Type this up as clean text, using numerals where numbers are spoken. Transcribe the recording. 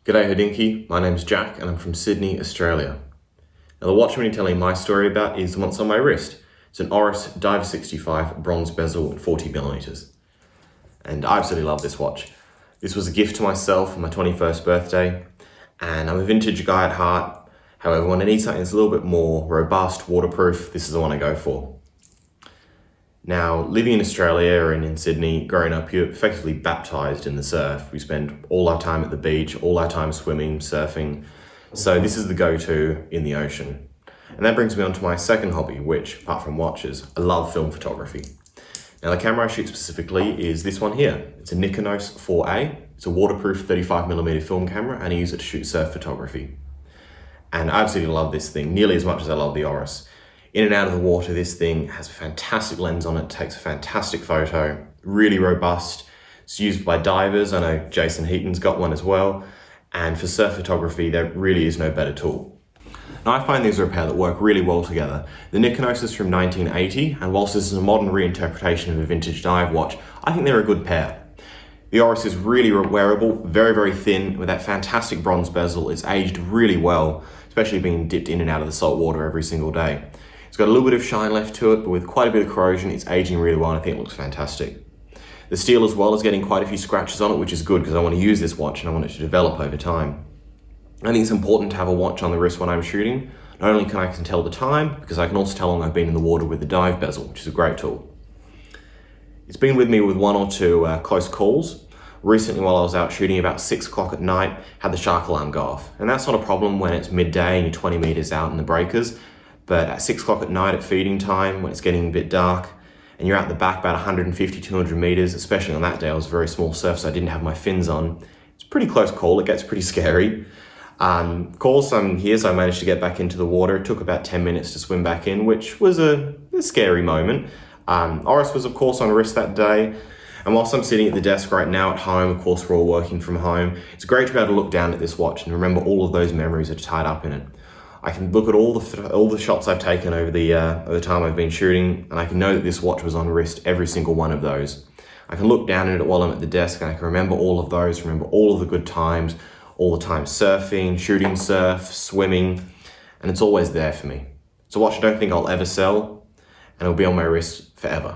G'day Hodinkee, my name's Jack and I'm from Sydney, Australia. Now the watch I'm going to be telling my story about is the one that's on my wrist. It's an Oris Diver 65 bronze bezel at 40mm. And I absolutely love this watch. This was a gift to myself for my 21st birthday, and I'm a vintage guy at heart. However, when I need something that's a little bit more robust, waterproof, this is the one I go for. Now, living in Australia and in Sydney, growing up, you're effectively baptised in the surf. We spend all our time at the beach, all our time swimming, surfing. So this is the go-to in the ocean. And that brings me on to my second hobby, which, apart from watches, I love film photography. Now, the camera I shoot specifically is this one here. It's a Nikonos 4A. It's a waterproof 35mm film camera, and I use it to shoot surf photography. And I absolutely love this thing, nearly as much as I love the Oris. In and out of the water, this thing has a fantastic lens on it, takes a fantastic photo, really robust. It's used by divers. I know Jason Heaton's got one as well. And for surf photography, there really is no better tool. Now, I find these are a pair that work really well together. The Nikonos is from 1980, and whilst this is a modern reinterpretation of a vintage dive watch, I think they're a good pair. The Oris is really wearable, very, very thin, with that fantastic bronze bezel. It's aged really well, especially being dipped in and out of the salt water every single day. It's got a little bit of shine left to it, but with quite a bit of corrosion, it's aging really well, and I think it looks fantastic. The steel as well is getting quite a few scratches on it, which is good because I want to use this watch and I want it to develop over time. I think it's important to have a watch on the wrist when I'm shooting. Not only can I tell the time, because I can also tell how long I've been in the water with the dive bezel, which is a great tool. It's been with me with one or two close calls. Recently, while I was out shooting about 6 o'clock at night, had the shark alarm go off. And that's not a problem when it's midday and you're 20 meters out in the breakers. But at 6 o'clock at night at feeding time, when it's getting a bit dark, and you're out the back about 150, 200 meters, especially on that day, I was very small surf, so I didn't have my fins on. It's a pretty close call, it gets pretty scary. Of course, I'm here, so I managed to get back into the water. It took about 10 minutes to swim back in, which was a scary moment. Oris was, of course, on wrist that day. And whilst I'm sitting at the desk right now at home, of course, we're all working from home, it's great to be able to look down at this watch and remember all of those memories that are tied up in it. I can look at all the shots I've taken over the time I've been shooting, and I can know that this watch was on wrist every single one of those. I can look down at it while I'm at the desk, and I can remember all of those, remember all of the good times, all the time surfing, shooting surf, swimming, and it's always there for me. It's a watch I don't think I'll ever sell, and it'll be on my wrist forever.